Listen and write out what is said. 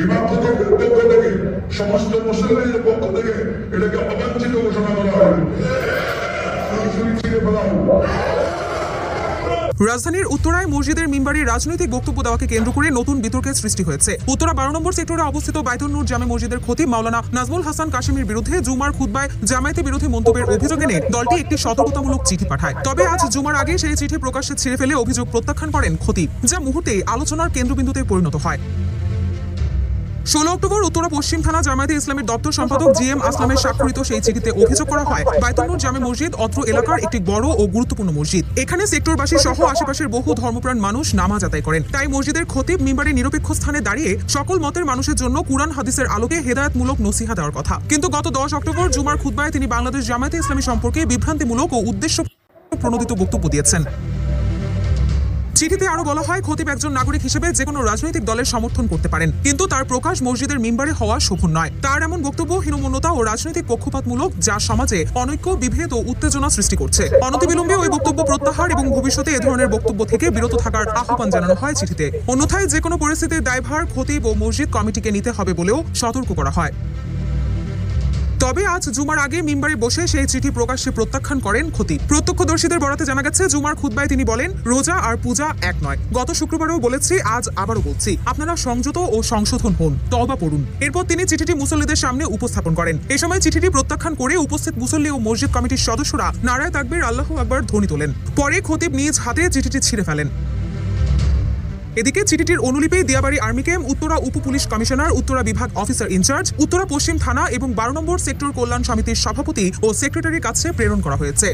ইমাম খতিবের পক্ষ থেকে সমস্ত মুসলমানদের পক্ষ থেকে এটাকে অবাঞ্ছিত ঘোষণা করা হয়। ছিঁড়ে ফেলাও। রাজধানীর উত্তরায় মসজিদের মিম্বারে রাজনৈতিক বক্তব্য দেওয়াকে কেন্দ্র করে নতুন বিতর্কের সৃষ্টি হয়েছে। উত্তরা 12 নম্বর সেক্টরে অবস্থিত বাইতুন নূর জামে মসজিদের খতিব মাওলানা নাজমুল হাসান কাশিমের বিরুদ্ধে জুমার খুতবায় জামায়াতে বিরোধী মন্তব্যের অভিযোগ এনে দলটি একটি সতর্কতামূলক চিঠি পাঠায়। তবে আজ জুমার আগে সেই চিঠি প্রকাশ্যে ছিঁড়ে ফেলে অভিযোগ প্রত্যাখ্যান করেন খতিব, যা মুহূর্তেই আলোচনার কেন্দ্রবিন্দুতে পরিণত হয়। 16 অক্টোবর উত্তরা পশ্চিম থানা জামায়াতে ইসলামের দপ্তর সম্পাদক জিএম আসলামের স্বাক্ষরিত সেই চিঠিতে অভিযোগ করা হয়, বাইতুন নূর জামে মসজিদ অত্র এলাকার একটি বড় ও গুরুত্বপূর্ণ মসজিদ। এখানে সেক্টরবাসী সহ আশেপাশের বহু ধর্মপ্রাণ মানুষ নামাজ আদায় করেন। তাই মসজিদের খতিব মিম্বারে নিরপেক্ষ স্থানে দাঁড়িয়ে সকল মতের মানুষের জন্য কুরআন হাদিসের আলোকে হেদায়েতমূলক নসিহা দেওয়ার কথা। কিন্তু গত 10 অক্টোবর জুমার খুতবায় তিনি বাংলাদেশ জামায়াতে ইসলামী সম্পর্কে বিভ্রান্তিমূলক ও উদ্দেশ্য প্রণোদিত বক্তব্য দিয়েছেন। চিঠিতে আরো বলা হয়, খতিব একজন নাগরিক হিসেবে যে কোনো রাজনৈতিক দলের সমর্থন করতে পারেন, কিন্তু তার প্রকাশ মসজিদের মিম্বারে হওয়া শোভন নয়। তার এমন বক্তব্য হীনমন্যতা ও রাজনৈতিক পক্ষপাতমূলক, যা সমাজে অনৈক্য, বিভেদ ও উত্তেজনা সৃষ্টি করছে। অনতিবিলম্বে ওই বক্তব্য প্রত্যাহার এবং ভবিষ্যতে এ ধরনের বক্তব্য থেকে বিরত থাকার আহ্বান জানানো হয় চিঠিতে। অন্যথায় যে কোনো পরিস্থিতির দায়ভার খতিব ও মসজিদ কমিটিকে নিতে হবে বলেও সতর্ক করা হয়। তবে আজ জুমার আগে মিম্বারে বসে সেই চিঠি প্রকাশ্যে প্রত্যাখ্যান করেন খতিব। প্রত্যক্ষদর্শীদের বরাতে জানা গেছে, জুমার খুতবায় তিনি বলেন, রোজা আর পূজা এক নয়। গত শুক্রবারেও বলেছি, আজ আবারও বলছি, আপনারা সংযত ও সংশোধন হন, তওবা পড়ুন। এরপর তিনি চিঠিটি মুসল্লিদের সামনে উপস্থাপন করেন। এ সময় চিঠিটি প্রত্যাখ্যান করে উপস্থিত মুসল্লি ও মসজিদ কমিটির সদস্যরা নারায়ে তাকবীর, আল্লাহু আকবার ধ্বনি তোলেন। পরে খতিব নিজ হাতে চিঠিটি ছিঁড়ে ফেলেন। এদিকে চিঠিটির অনুলিপি দিয়াবাড়ি আর্মি ক্যাম্প, উত্তরা উপ পুলিশ কমিশনার, উত্তরা বিভাগ অফিসার ইনচার্জ, উত্তরা পশ্চিম থানা এবং 12 নম্বর সেক্টর কল্যাণ সমিতির সভাপতি ও সেক্রেটারির কাছে প্রেরণ করা হয়েছে।